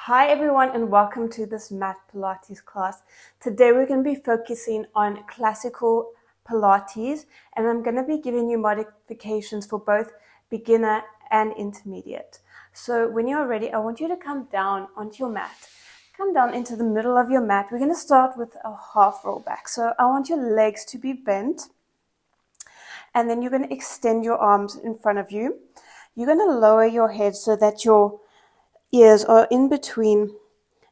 Hi everyone and welcome to this mat Pilates class. Today we're going to be focusing on classical Pilates and I'm going to be giving you modifications for both beginner and intermediate. So when you're ready, I want you to come down onto your mat. Come down into the middle of your mat. We're going to start with a half roll back. So I want your legs to be bent and then you're going to extend your arms in front of you. You're going to lower your head so that your ears are in between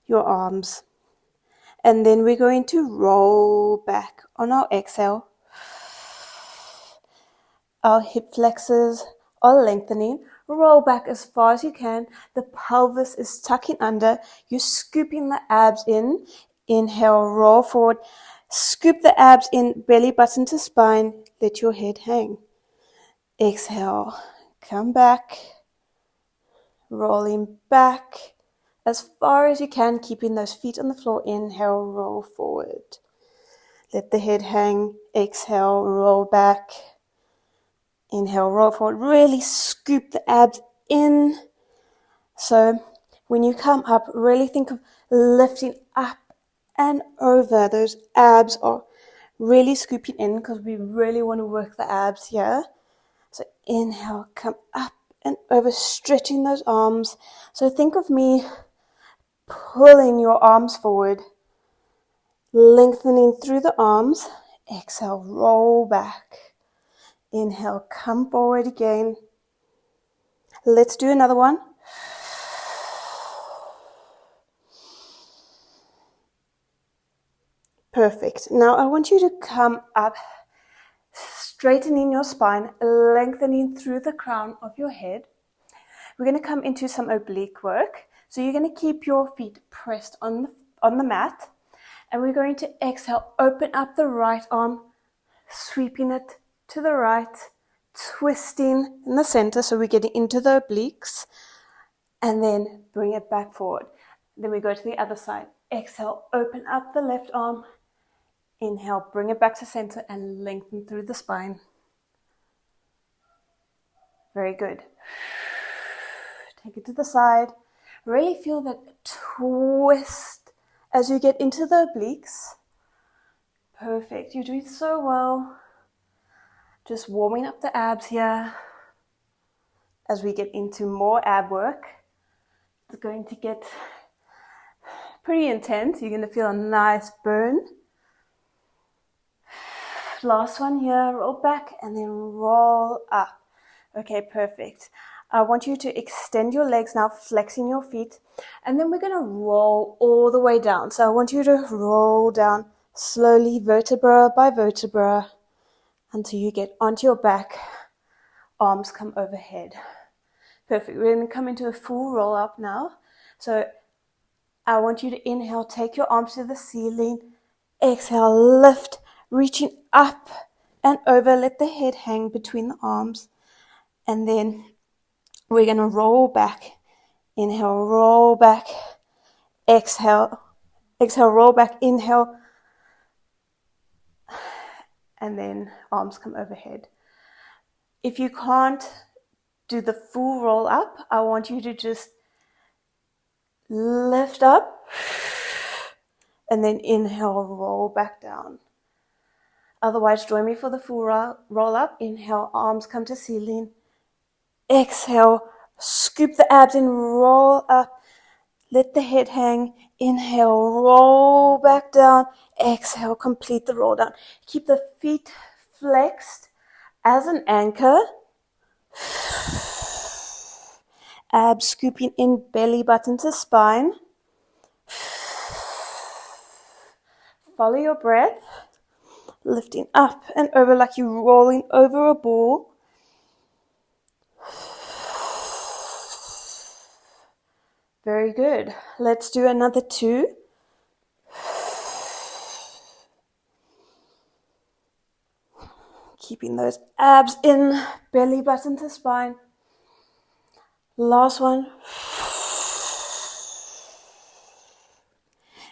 your arms. And then we're going to roll back on our exhale. Our hip flexors are lengthening. Roll back as far as you can. The pelvis is tucking under. You're scooping the abs in. Inhale, roll forward. Scoop the abs in, belly button to spine. Let your head hang. Exhale, come back. Rolling back as far as you can, keeping those feet on the floor. Inhale, roll forward. Let the head hang. Exhale, roll back. Inhale, roll forward. Really scoop the abs in. So when you come up, really think of lifting up and over. Those abs are really scooping in because we really want to work the abs here. So inhale, come up and over, stretching those arms. So think of me pulling your arms forward, lengthening through the arms. Exhale, roll back. Inhale, come forward again. Let's do another one. Perfect. Now I want you to come up, straightening your spine, lengthening through the crown of your head. We're going to come into some oblique work. So you're going to keep your feet pressed on the mat. And we're going to exhale, open up the right arm, sweeping it to the right, twisting in the center. So we're getting into the obliques. And then bring it back forward. Then we go to the other side. Exhale, open up the left arm. Inhale, bring it back to center and lengthen through the spine. Very good. Take it to the side. Really feel that twist as you get into the obliques. Perfect. You're doing so well. Just warming up the abs here. As we get into more ab work, it's going to get pretty intense. You're going to feel a nice burn. Last one here, roll back and then roll up. Okay, perfect. I want you to extend your legs now, flexing your feet, and then we're going to roll all the way down. So I want you to roll down slowly, vertebra by vertebra, until you get onto your back. Arms come overhead. Perfect. We're going to come into a full roll up now. So I want you to inhale, take your arms to the ceiling. Exhale, lift, reaching up and over. Let the head hang between the arms. And then we're going to roll back. Inhale, roll back. Exhale. Exhale, roll back. Inhale. And then arms come overhead. If you can't do the full roll up, I want you to just lift up. And then inhale, roll back down. Otherwise, join me for the full roll up. Inhale, arms come to ceiling. Exhale, scoop the abs and roll up. Let the head hang. Inhale, roll back down. Exhale, complete the roll down. Keep the feet flexed as an anchor. Abs scooping in, belly button to spine. Follow your breath. Lifting up and over like you're rolling over a ball. Very good. Let's do another two. Keeping those abs in, belly button to spine. Last one.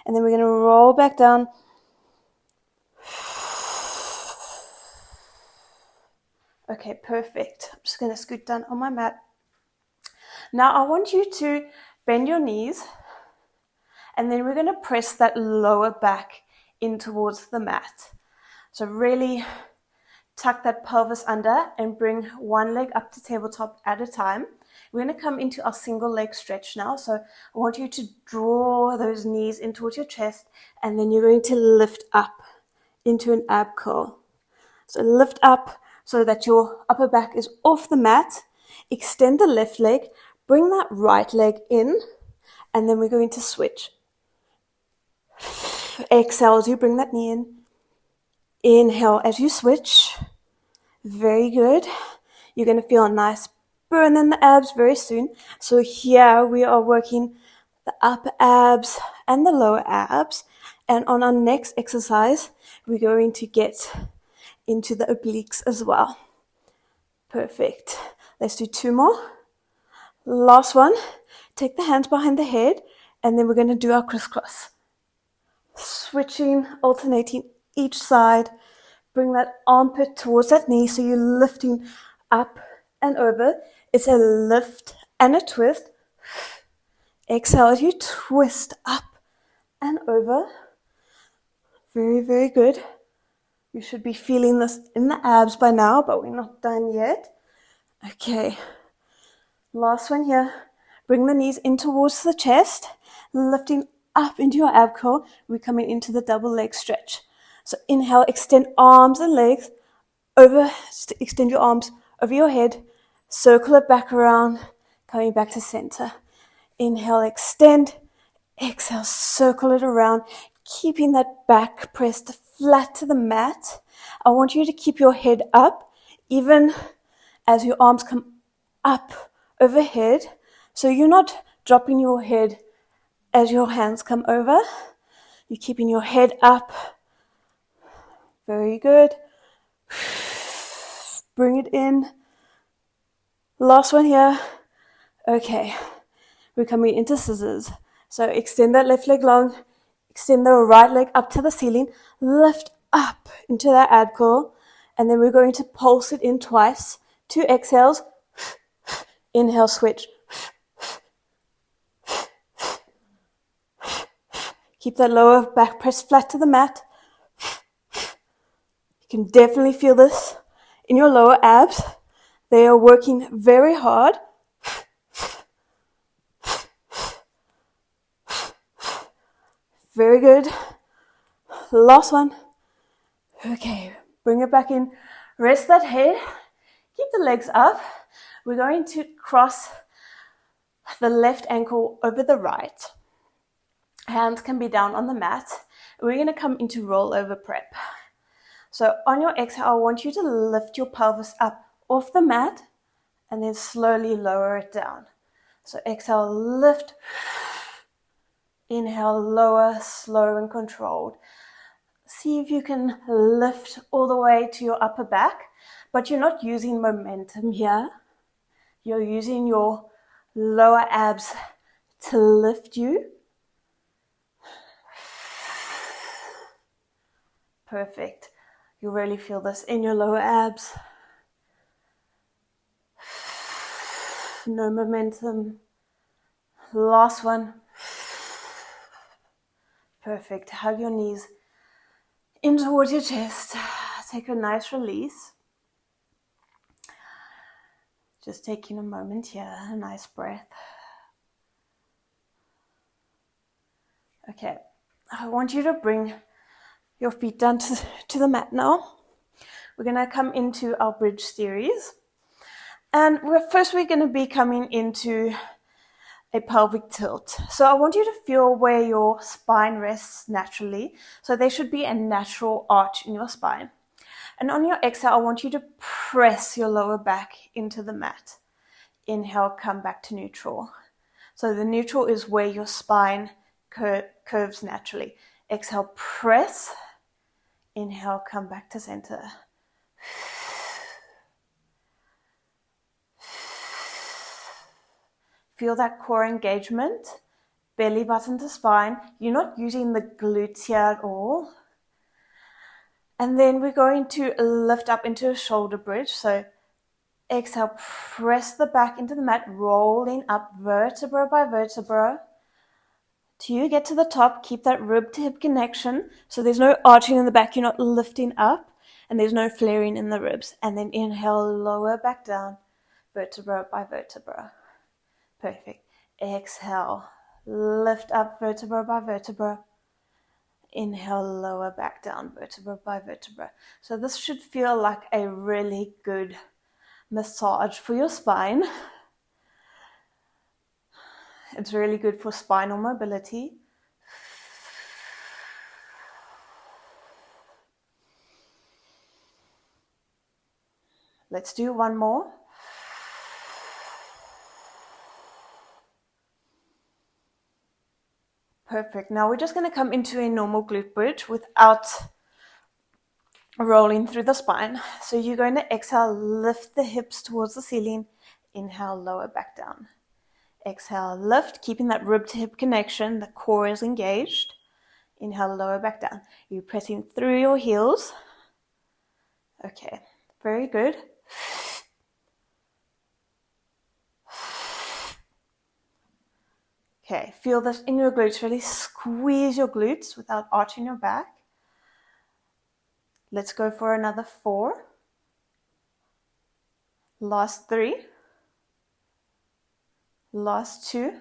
And then we're going to roll back down. Okay, perfect. I'm just going to scoot down on my mat. Now I want you to bend your knees And then we're going to press that lower back in towards the mat. So really tuck that pelvis under and bring one leg up to tabletop at a time. We're going to come into our single leg stretch now. So I want you to draw those knees in towards your chest, and then you're going to lift up into an ab curl. So lift up so that your upper back is off the mat. Extend the left leg, bring that right leg in, and then we're going to switch. Exhale as you bring that knee in. Inhale as you switch. Very good. You're going to feel a nice burn in the abs very soon. So here we are working the upper abs and the lower abs. And on our next exercise, we're going to get into the obliques as well. Perfect. Let's do 2 more. Last one. Take the hands behind the head, and then we're going to do our crisscross. Switching, alternating each side. Bring that armpit towards that knee, so you're lifting up and over. It's a lift and a twist. Exhale as you twist up and over. Very, very good. You should be feeling this in the abs by now, but we're not done yet. Okay. Last one here. Bring the knees in towards the chest, lifting up into your ab curl. We're coming into the double leg stretch. So inhale, extend arms and legs over, extend your arms over your head, circle it back around, coming back to center. Inhale, extend, exhale, circle it around, keeping that back pressed flat to the mat. I want you to keep your head up, even as your arms come up overhead. So you're not dropping your head as your hands come over. You're keeping your head up. Very good. Bring it in. Last one here. Okay. We're coming into scissors. So extend that left leg long. Extend the right leg up to the ceiling. Lift up into that ab curl. And then we're going to pulse it in twice. 2 exhales. Inhale, switch. Keep that lower back pressed flat to the mat. You can definitely feel this in your lower abs. They are working very hard. Very good. Last one. Okay, bring it back in. Rest that head. Keep the legs up. We're going to cross the left ankle over the right. Hands can be down on the mat. We're going to come into rollover prep. So on your exhale, I want you to lift your pelvis up off the mat and then slowly lower it down. So exhale, lift. Inhale, lower, slow and controlled. See if you can lift all the way to your upper back, but you're not using momentum here. You're using your lower abs to lift you. Perfect. You really feel this in your lower abs. No momentum. Last one. Perfect. Hug your knees in towards your chest. Take a nice release. Just taking a moment here. A nice breath. Okay. I want you to bring your feet down to the mat now. We're going to come into our bridge series. And we're going to be coming into a pelvic tilt. So I want you to feel where your spine rests naturally. So there should be a natural arch in your spine. And on your exhale, I want you to press your lower back into the mat. Inhale, come back to neutral. So the neutral is where your spine curves naturally. Exhale, press. Inhale, come back to center. Feel that core engagement, belly button to spine. You're not using the glutes here at all. And then we're going to lift up into a shoulder bridge. So exhale, press the back into the mat, rolling up vertebra by vertebra Till you get to the top, keep that rib to hip connection. So there's no arching in the back, you're not lifting up, and there's no flaring in the ribs. And then inhale, lower back down, vertebra by vertebra. Perfect. Exhale, lift up vertebra by vertebra. Inhale, lower back down, vertebra by vertebra. So this should feel like a really good massage for your spine. It's really good for spinal mobility. Let's do one more. Perfect. Now we're just going to come into a normal glute bridge without rolling through the spine. So you're going to exhale, lift the hips towards the ceiling. Inhale, lower back down. Exhale, lift, keeping that rib to hip connection. The core is engaged. Inhale, lower back down. You're pressing through your heels. Okay, very good. Okay, feel this in your glutes. Really squeeze your glutes without arching your back. Let's go for another 4. Last 3. Last 2.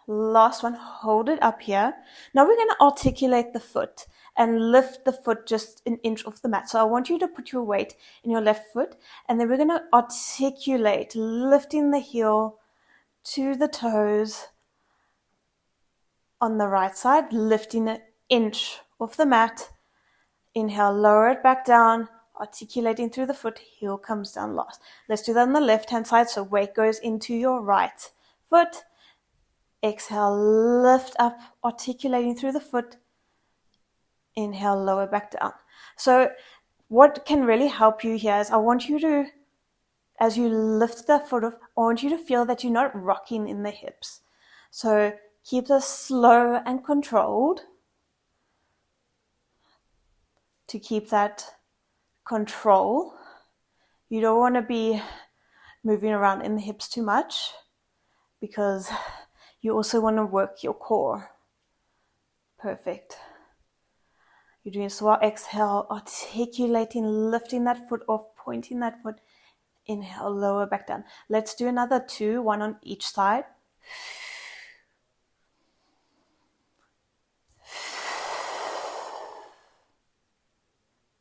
Last one. Hold it up here. Now we're going to articulate the foot and lift the foot just an inch off the mat. So I want you to put your weight in your left foot, and then we're going to articulate, lifting the heel to the toes on the right side, lifting an inch off the mat. Inhale, lower it back down, articulating through the foot, heel comes down last. Let's do that on the left-hand side, so weight goes into your right foot. Exhale, lift up, articulating through the foot. Inhale, lower back down. So what can really help you here is I want you to, as you lift the foot off, I want you to feel that you're not rocking in the hips. So keep this slow and controlled to keep that control. You don't want to be moving around in the hips too much because you also want to work your core. Perfect. You're doing so well. Exhale, articulating, lifting that foot off, pointing that foot. Inhale, lower back down. Let's do another 2, 1 on each side.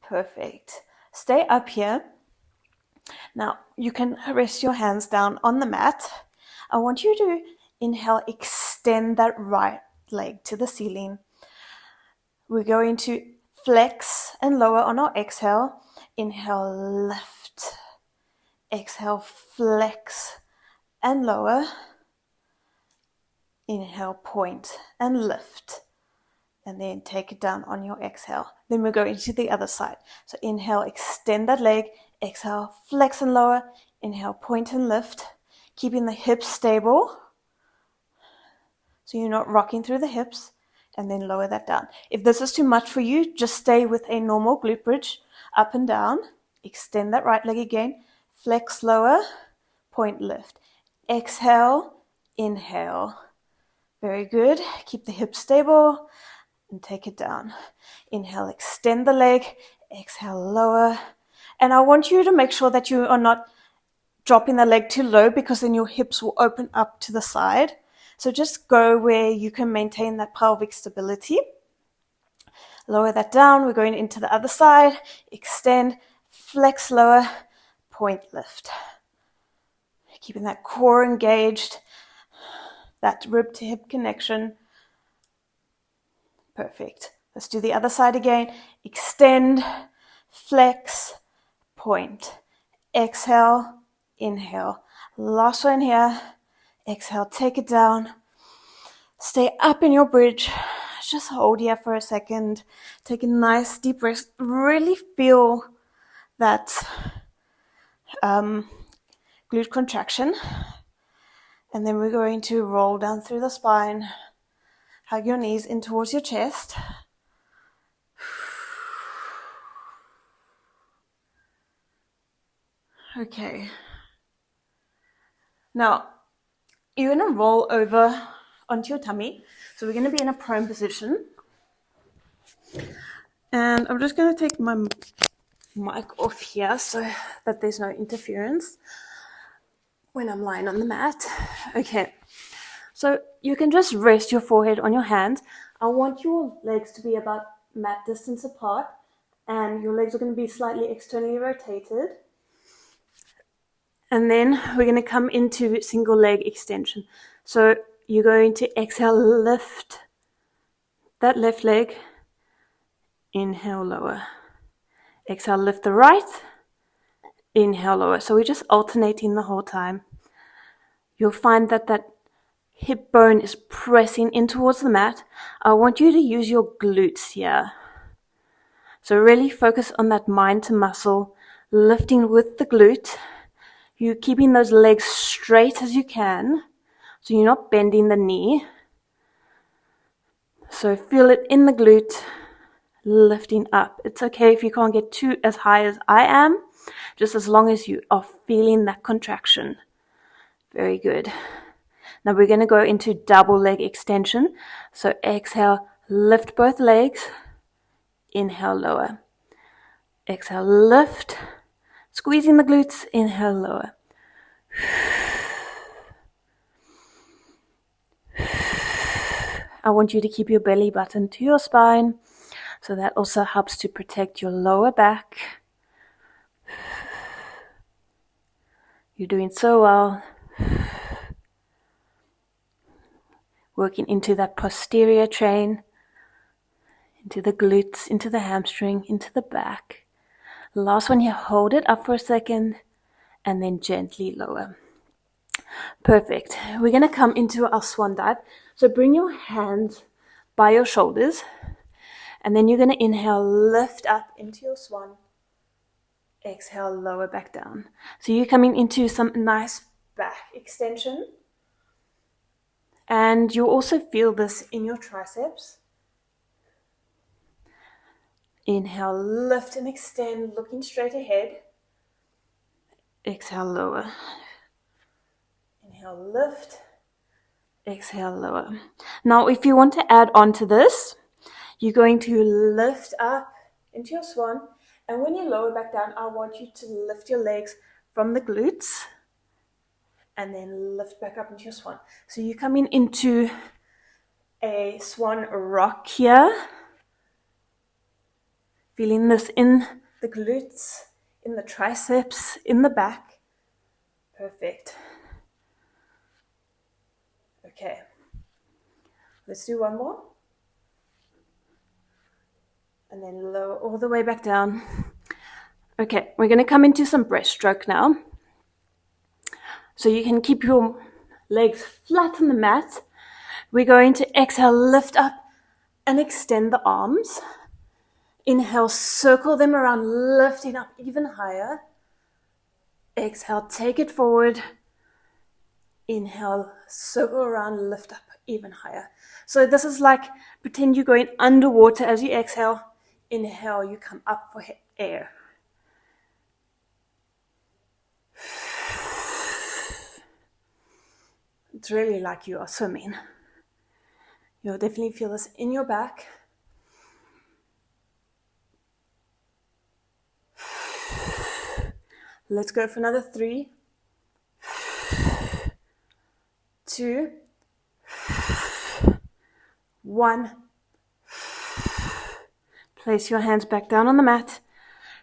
Perfect. Stay up here. Now, you can rest your hands down on the mat. I want you to inhale, extend that right leg to the ceiling. We're going to flex and lower on our exhale. Inhale, lift. Exhale, flex and lower. Inhale, point and lift. And then take it down on your exhale. Then we'll go into the other side. So inhale, extend that leg. Exhale, flex and lower. Inhale, point and lift. Keeping the hips stable. So you're not rocking through the hips. And then lower that down. If this is too much for you, just stay with a normal glute bridge. Up and down. Extend that right leg again. Flex, lower. Point, lift. Exhale, inhale. Very good. Keep the hips stable. And take it down. Inhale, extend the leg. Exhale, lower. And I want you to make sure that you are not dropping the leg too low because then your hips will open up to the side. So just go where you can maintain that pelvic stability. Lower that down. We're going into the other side. Extend, flex, lower, point, lift. Keeping that core engaged, that rib to hip connection. Perfect. Let's do the other side again. Extend, flex, point. Exhale, inhale. Last one here. Exhale, take it down. Stay up in your bridge. Just hold here for a second. Take a nice deep breath. Really feel that glute contraction. And then we're going to roll down through the spine. Hug your knees in towards your chest. Okay. Now, you're going to roll over onto your tummy. So we're going to be in a prone position. And I'm just going to take my mic off here so that there's no interference when I'm lying on the mat. Okay, so you can just rest your forehead on your hand. I want your legs to be about mat distance apart, and your legs are going to be slightly externally rotated. And then we're going to come into single leg extension. So you're going to exhale, lift that left leg, inhale, lower. Exhale, lift the right, inhale, lower. So we're just alternating the whole time. You'll find that that hip bone is pressing in towards the mat. I want you to use your glutes here. So really focus on that mind to muscle, lifting with the glute. You're keeping those legs straight as you can, so you're not bending the knee. So feel it in the glute, lifting up. It's okay if you can't get too as high as I am, just as long as you are feeling that contraction. Very good. Now we're going to go into double leg extension. So exhale, lift both legs. Inhale, lower. Exhale, lift. Squeezing the glutes. Inhale, lower. I want you to keep your belly button to your spine. So that also helps to protect your lower back. You're doing so well. Working into that posterior chain, into the glutes, into the hamstring, into the back. Last one here, hold it up for a second and then gently lower. Perfect. We're going to come into our swan dive. So bring your hands by your shoulders and then you're going to inhale, lift up into your swan. Exhale, lower back down. So you're coming into some nice back extension. And you also feel this in your triceps. Inhale, lift and extend, looking straight ahead. Exhale, lower. Inhale, lift. Exhale, lower. Now, if you want to add on to this, you're going to lift up into your swan. And when you lower back down, I want you to lift your legs from the glutes. And then lift back up into your swan. So you're coming into a swan rock here. Feeling this in the glutes, in the triceps, in the back. Perfect. Okay. Let's do one more. And then lower all the way back down. Okay, we're going to come into some breaststroke now. So you can keep your legs flat on the mat. We're going to exhale, lift up and extend the arms. Inhale, circle them around, lifting up even higher. Exhale, take it forward. Inhale, circle around, lift up even higher. So this is like, pretend you're going underwater as you exhale. Inhale, you come up for air. It's really like you are swimming. You'll definitely feel this in your back. Let's go for another 3, 2, 1. Place your hands back down on the mat.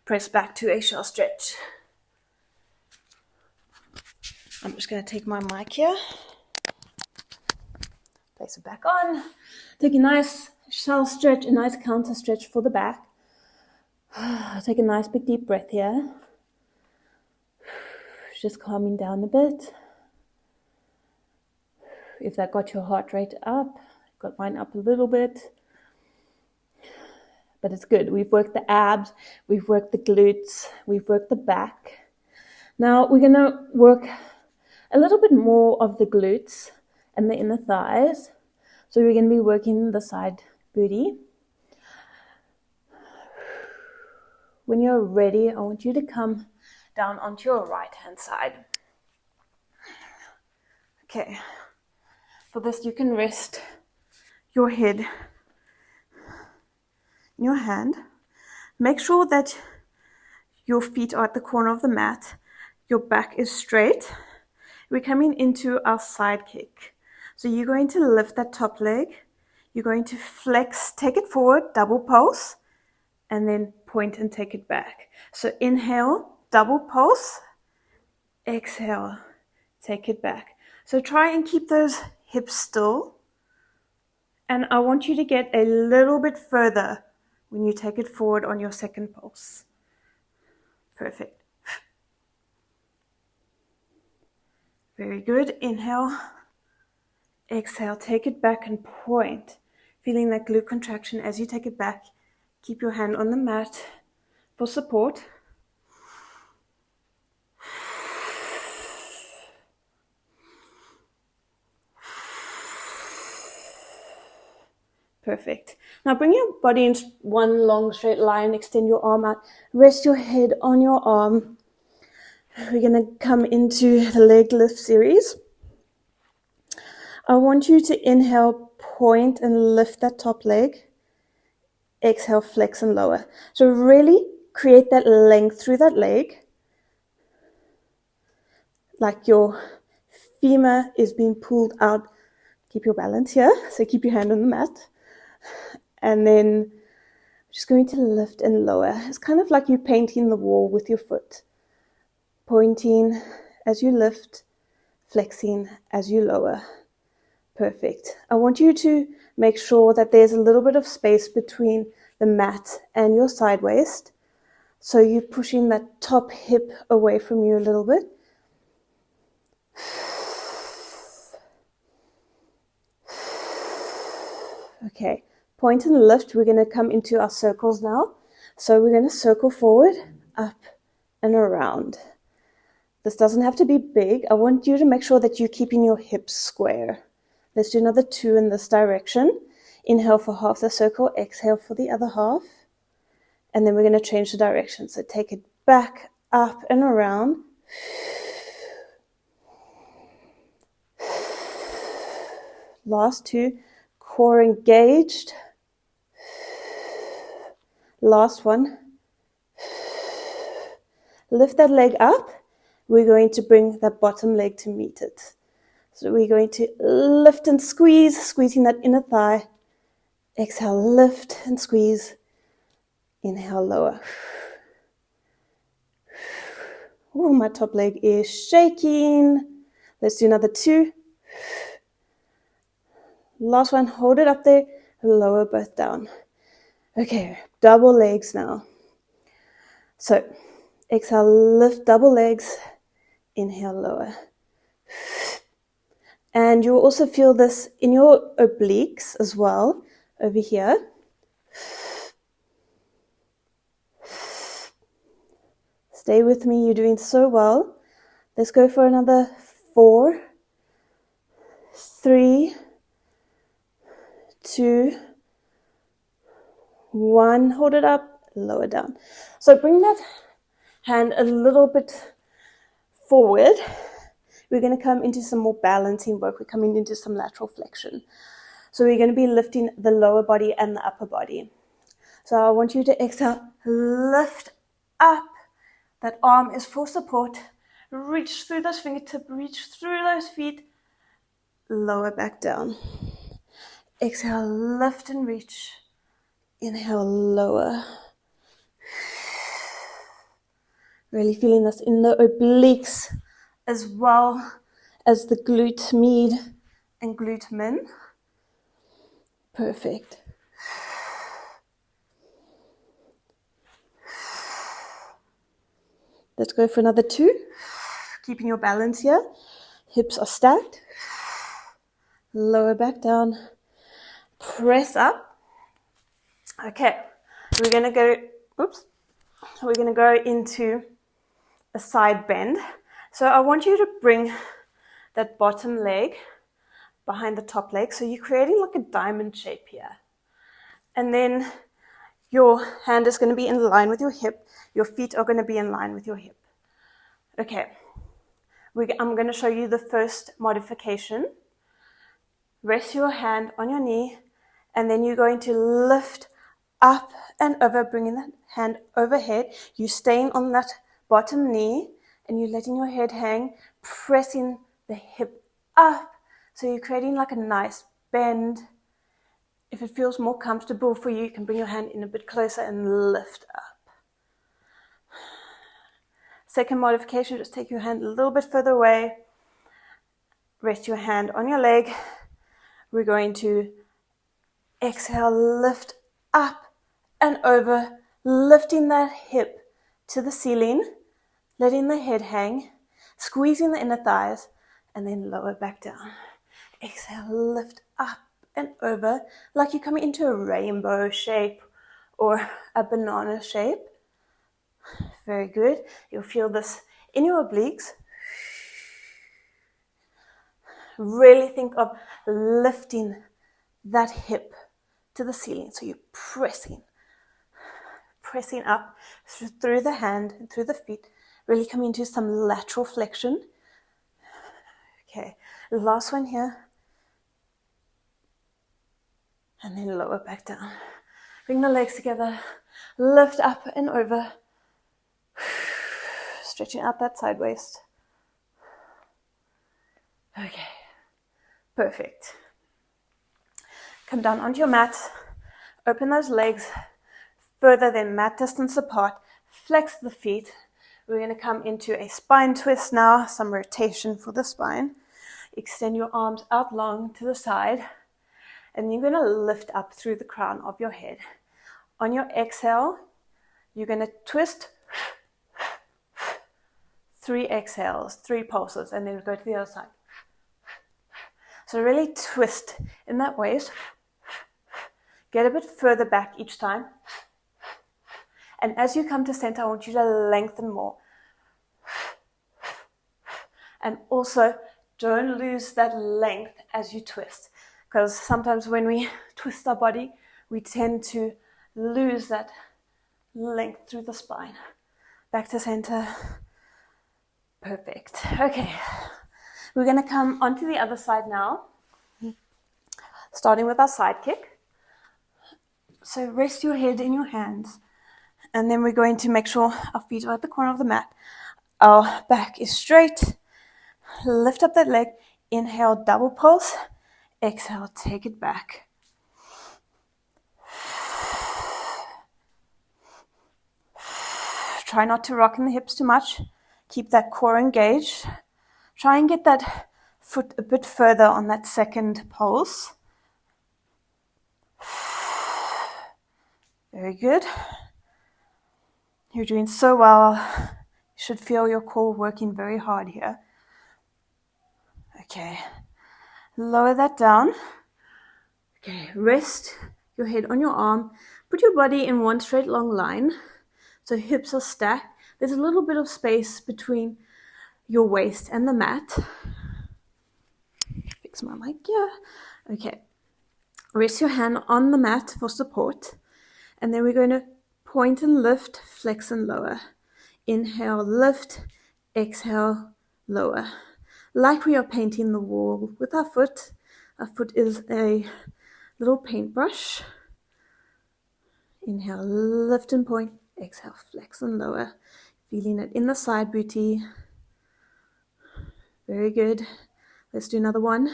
Press back to a shell stretch. I'm just going to take my mic here. Place it back on. Take a nice shell stretch, a nice counter stretch for the back. Take a nice big deep breath here. Just calming down a bit. If that got your heart rate up, got mine up a little bit. But it's good. We've worked the abs, we've worked the glutes, we've worked the back. Now we're going to work a little bit more of the glutes and the inner thighs. So we're going to be working the side booty. When you're ready, I want you to come down onto your right hand side. Okay. For this, you can rest your head in your hand. Make sure that your feet are at the corner of the mat. Your back is straight. We're coming into our side kick. So you're going to lift that top leg. You're going to flex, take it forward, double pulse, and then point and take it back. So inhale, double pulse, exhale, take it back. So try and keep those hips still. And I want you to get a little bit further when you take it forward on your second pulse. Perfect. Very good. Inhale, exhale, take it back and point. Feeling that glute contraction as you take it back. Keep your hand on the mat for support. Perfect. Now bring your body in one long straight line, extend your arm out, rest your head on your arm. We're going to come into the leg lift series. I want you to inhale, point and lift that top leg. Exhale, flex and lower. So really create that length through that leg. Like your femur is being pulled out. Keep your balance here. So keep your hand on the mat. And then just going to lift and lower. It's kind of like you're painting the wall with your foot. Pointing as you lift, flexing as you lower. Perfect. I want you to make sure that there's a little bit of space between the mat and your side waist. So you're pushing that top hip away from you a little bit. Okay, point and lift. We're going to come into our circles now. So we're going to circle forward, up and around. This doesn't have to be big. I want you to make sure that you're keeping your hips square. Let's do another 2 in this direction. Inhale for half the circle, exhale for the other half. And then we're going to change the direction. So take it back, up and around. Last 2, core engaged. Last one. Lift that leg up. We're going to bring that bottom leg to meet it. So we're going to lift and squeeze, squeezing that inner thigh. Exhale, lift and squeeze. Inhale, lower. Oh, my top leg is shaking. Let's do another 2. Last one, hold it up there, lower both down. Okay, double legs now. So, exhale, lift double legs. Inhale, lower. And you'll also feel this in your obliques as well, over here. Stay with me, you're doing so well. Let's go for another 4, 3, 2, 1. Hold it up, lower down. So bring that hand a little bit forward. We're going to come into some more balancing work. We're coming into some lateral flexion. So we're going to be lifting the lower body and the upper body. So I want you to exhale, lift up. That arm is for support. Reach through those fingertips, reach through those feet. Lower back down. Exhale, lift and reach. Inhale, lower. Really feeling this in the obliques as well as the glute med and glute min. Perfect. Let's go for another 2. Keeping your balance here. Hips are stacked. Lower back down. Press up. Okay. We're going to go into a side bend. So I want you to bring that bottom leg behind the top leg. So you're creating like a diamond shape here. And then your hand is going to be in line with your hip. Your feet are going to be in line with your hip. Okay. I'm going to show you the first modification. Rest your hand on your knee, and then you're going to lift up and over, bringing that hand overhead. You're staying on that bottom knee, and you're letting your head hang, pressing the hip up. So you're creating like a nice bend. If it feels more comfortable for you, you can bring your hand in a bit closer and lift up. Second modification, just take your hand a little bit further away. Rest your hand on your leg. We're going to exhale, lift up and over, lifting that hip to the ceiling, letting the head hang, squeezing the inner thighs, and then lower back down. Exhale, lift up and over, like you're coming into a rainbow shape or a banana shape. Very good. You'll feel this in your obliques. Really think of lifting that hip to the ceiling. So you're pressing up through the hand and through the feet. Really come into some lateral flexion. Okay, last one here. And then lower back down. Bring the legs together. Lift up and over. Stretching out that side waist. Okay, perfect. Come down onto your mat. Open those legs further than mat distance apart. Flex the feet. We're going to come into a spine twist now. Some rotation for the spine. Extend your arms out long to the side. And you're going to lift up through the crown of your head. On your exhale, you're going to twist. 3 exhales, 3 pulses, and then go to the other side. So really twist in that waist. Get a bit further back each time. And as you come to center, I want you to lengthen more. And also, don't lose that length as you twist. Because sometimes when we twist our body, we tend to lose that length through the spine. Back to center. Perfect. Okay. We're going to come onto the other side now. Starting with our side kick. So rest your head in your hands. And then we're going to make sure our feet are at the corner of the mat. Our back is straight. Lift up that leg. Inhale, double pulse. Exhale, take it back. Try not to rock in the hips too much. Keep that core engaged. Try and get that foot a bit further on that second pulse. Very good. You're doing so well. You should feel your core working very hard here. Okay. Lower that down. Okay. Rest your head on your arm. Put your body in one straight long line. So hips are stacked. There's a little bit of space between your waist and the mat. Fix my mic here. Okay. Rest your hand on the mat for support. And then we're going to point and lift, flex and lower. Inhale, lift. Exhale, lower. Like we are painting the wall with our foot. Our foot is a little paintbrush. Inhale, lift and point. Exhale, flex and lower. Feeling it in the side booty. Very good. Let's do another one.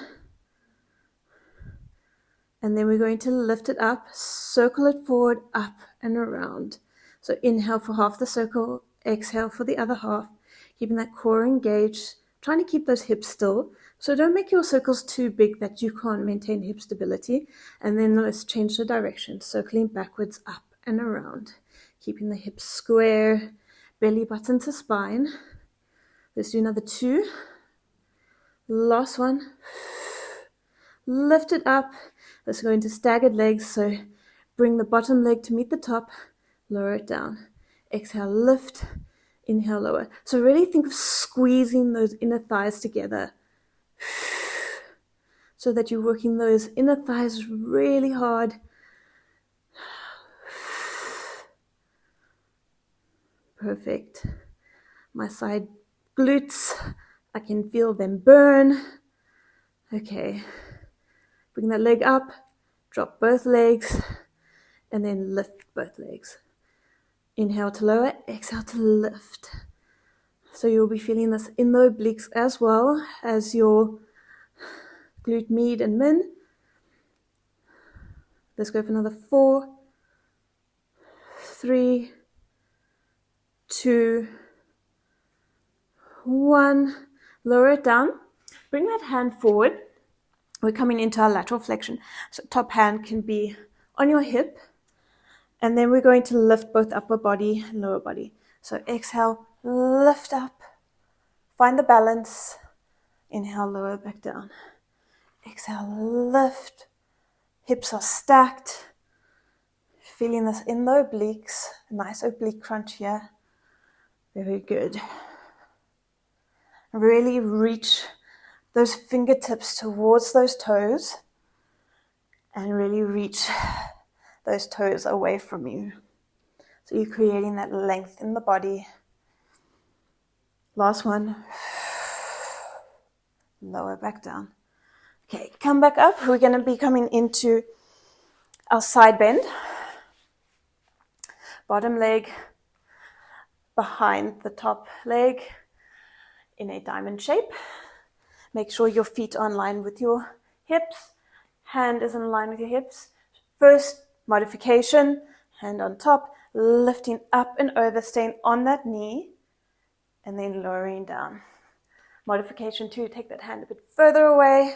And then we're going to lift it up, circle it forward, up and around. So inhale for half the circle, exhale for the other half, keeping that core engaged, trying to keep those hips still. So don't make your circles too big that you can't maintain hip stability. And then let's change the direction, circling backwards, up and around, keeping the hips square, belly button to spine. Let's do another 2. Last one. Lift it up. Let's go into staggered legs. So bring the bottom leg to meet the top. Lower it down. Exhale, lift. Inhale, lower. So really think of squeezing those inner thighs together. So that you're working those inner thighs really hard. Perfect. My side glutes, I can feel them burn. Okay. Bring that leg up, drop both legs, and then lift both legs. Inhale to lower, exhale to lift. So you'll be feeling this in the obliques as well as your glute med and min. Let's go for another 4, 3, 2, 1. Lower it down. Bring that hand forward. We're coming into our lateral flexion. So top hand can be on your hip. And then we're going to lift both upper body and lower body. So exhale, lift up. Find the balance. Inhale, lower back down. Exhale, lift. Hips are stacked. Feeling this in the obliques. Nice oblique crunch here. Very good. Really reach those fingertips towards those toes. And really reach those toes away from you. So you're creating that length in the body. Last one. Lower back down. Okay, come back up. We're going to be coming into our side bend. Bottom leg behind the top leg in a diamond shape. Make sure your feet are in line with your hips. Hand is in line with your hips. First modification, hand on top, lifting up and over, staying on that knee, and then lowering down. Modification 2, take that hand a bit further away,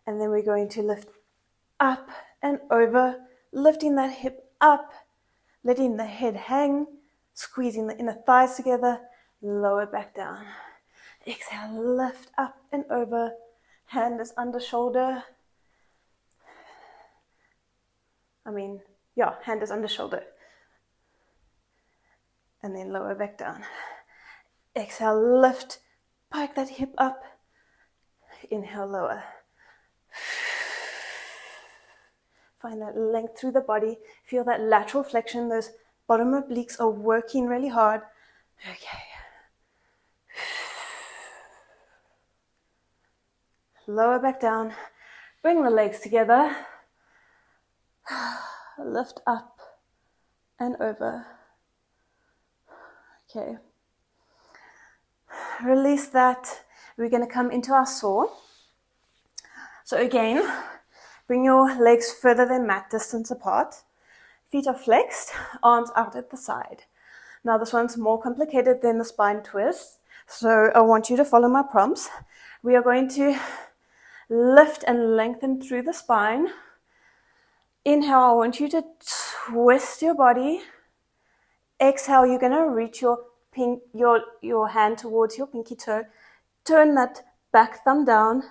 and then we're going to lift up and over, lifting that hip up, letting the head hang, squeezing the inner thighs together, lower back down. Exhale, lift up and over, hand is under shoulder. Hand is under shoulder. And then lower back down. Exhale, lift, pike that hip up. Inhale, lower. Find that length through the body. Feel that lateral flexion. Those bottom obliques are working really hard. Okay. Lower back down. Bring the legs together. Lift up and over. Okay. Release that. We're going to come into our saw. So again, bring your legs further than mat distance apart. Feet are flexed, arms out at the side. Now this one's more complicated than the spine twist. So I want you to follow my prompts. We are going to lift and lengthen through the spine. Inhale, I want you to twist your body. Exhale, you're going to reach your hand towards your pinky toe. Turn that back thumb down.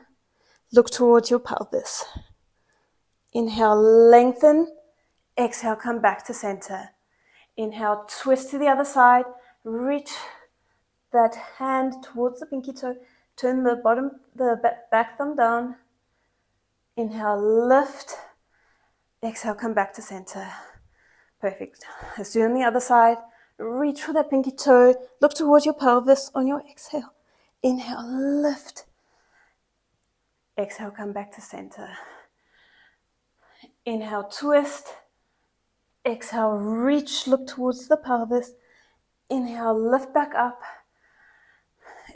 Look towards your pelvis. Inhale, lengthen. Exhale, come back to center. Inhale, twist to the other side. Reach that hand towards the pinky toe. Turn the back thumb down. Inhale, lift. Exhale, come back to center. Perfect. Let's do it on the other side. Reach for that pinky toe. Look towards your pelvis on your exhale. Inhale, lift. Exhale, come back to center. Inhale, twist. Exhale, reach, look towards the pelvis. Inhale, lift back up.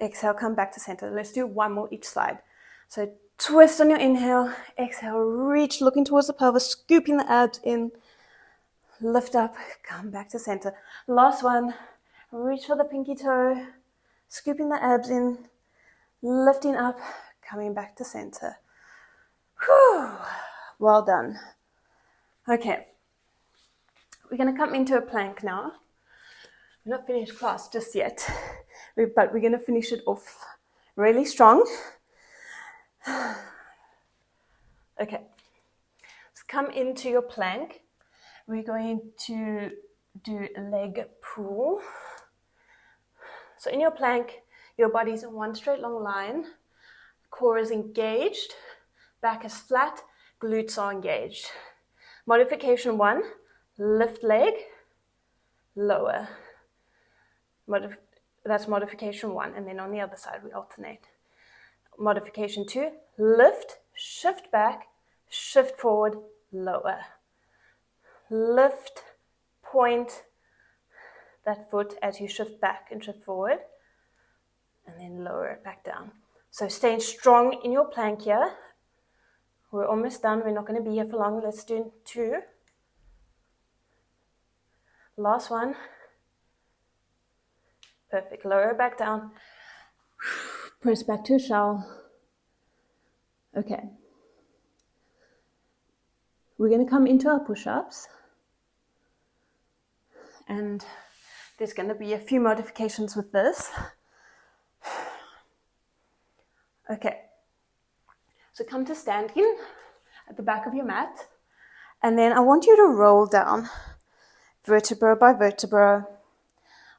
Exhale, come back to center. Let's do one more each side. So twist on your inhale. Exhale, reach, looking towards the pelvis, scooping the abs in. Lift up, come back to center. Last one. Reach for the pinky toe, scooping the abs in, lifting up, coming back to center. Whew. Well done. Okay. We're going to come into a plank now. We're not finished class just yet, but we're going to finish it off really strong. Okay. Let's come into your plank. We're going to do a leg pull. So in your plank, your body's in one straight long line. Core is engaged. Back is flat. Glutes are engaged. Modification 1, lift leg, lower. That's modification 1. And then on the other side, we alternate. Modification 2, lift, shift back, shift forward, lower. Lift, point that foot as you shift back and shift forward, and then lower it back down. So staying strong in your plank here. We're almost done. We're not going to be here for long. Let's do 2. Last one. Perfect. Lower it back down. Press back to a shell. Okay. We're going to come into our push-ups. And there's going to be a few modifications with this. Okay. So come to standing at the back of your mat. And then I want you to roll down vertebra by vertebra.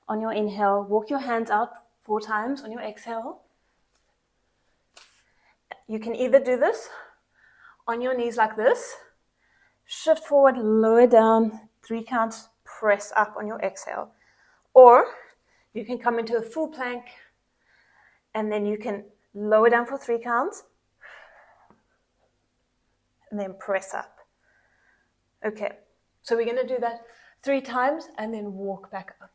On your inhale, walk your hands out 4 times. On your exhale, you can either do this on your knees like this, shift forward, lower down, 3 counts, press up on your exhale. Or you can come into a full plank and then you can lower down for 3 counts and then press up. Okay, so we're going to do that 3 times and then walk back up.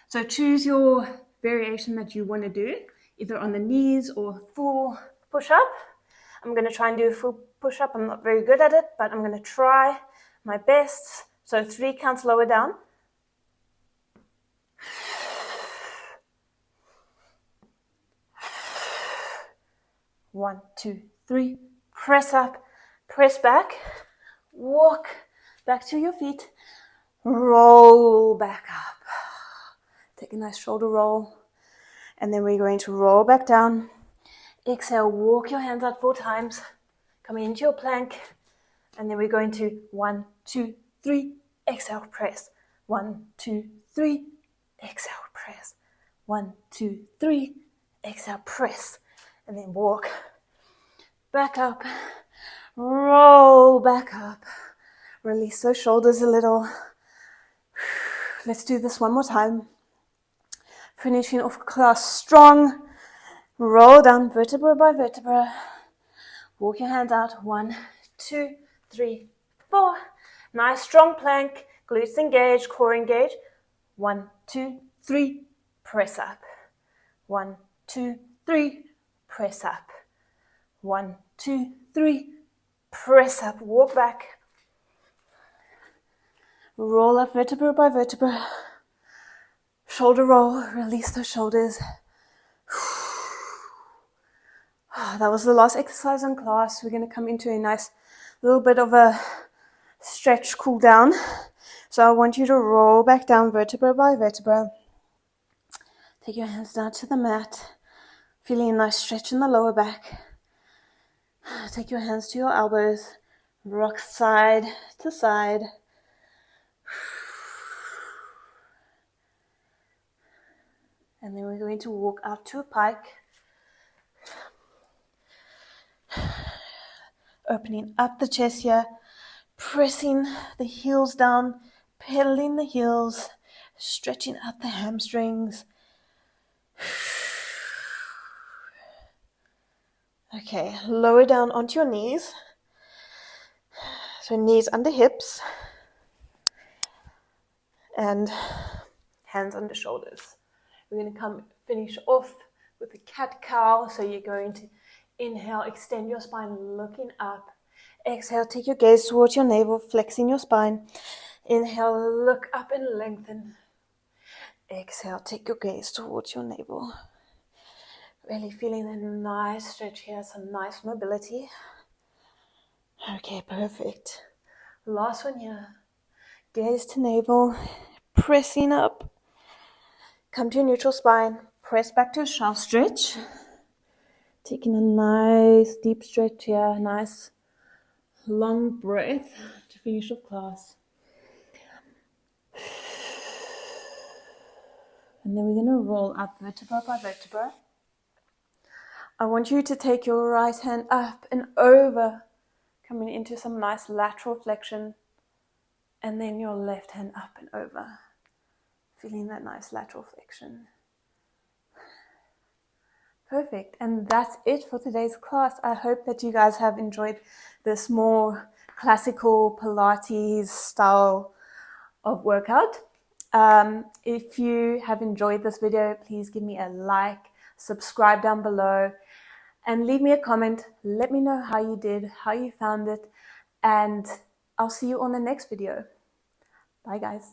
So choose your variation that you want to do, either on the knees or full push-up. I'm going to try and do a full push-up. I'm not very good at it, but I'm going to try my best. So 3 counts lower down. One, 2, 3. Press up, press back, walk back to your feet, roll back up. Take a nice shoulder roll. And then we're going to roll back down. Exhale, walk your hands out 4 times. Coming into your plank. And then we're going to 1, 2, 3. Exhale, press. 1, 2, 3. Exhale, press. 1, 2, 3. Exhale, press. And then walk back up. Roll back up. Release those shoulders a little. Let's do this one more time. Finishing off class strong. Roll down vertebra by vertebra. Walk your hands out. 1, 2, 3, 4. Nice strong plank. Glutes engaged, core engaged. 1, 2, 3. Press up. 1, 2, 3. Press up. 1, 2, 3. Press up. Walk back. Roll up vertebra by vertebra. Shoulder roll. Release those shoulders. That was the last exercise in class. We're going to come into a nice little bit of a stretch cool down. So I want you to roll back down vertebra by vertebra. Take your hands down to the mat. Feeling a nice stretch in the lower back. Take your hands to your elbows. Rock side to side. And then we're going to walk out to a pike. Opening up the chest here. Pressing the heels down. Pedaling the heels. Stretching out the hamstrings. Okay, lower down onto your knees. So knees under hips. And hands under shoulders. We're going to finish off with a cat-cow. So you're going to inhale, extend your spine, looking up. Exhale, take your gaze towards your navel, flexing your spine. Inhale, look up and lengthen. Exhale, take your gaze towards your navel. Really feeling a nice stretch here, some nice mobility. Okay, perfect. Last one here. Gaze to navel, pressing up. Come to a neutral spine. Press back to a shelf stretch. Taking a nice deep stretch here. Nice long breath to finish off class. And then we're going to roll up vertebra by vertebra. I want you to take your right hand up and over, coming into some nice lateral flexion. And then your left hand up and over. Feeling that nice lateral flexion. Perfect. And that's it for today's class. I hope that you guys have enjoyed this more classical Pilates style of workout. If you have enjoyed this video, please give me a like, subscribe down below, and leave me a comment. Let me know how you did, how you found it, and I'll see you on the next video. Bye guys.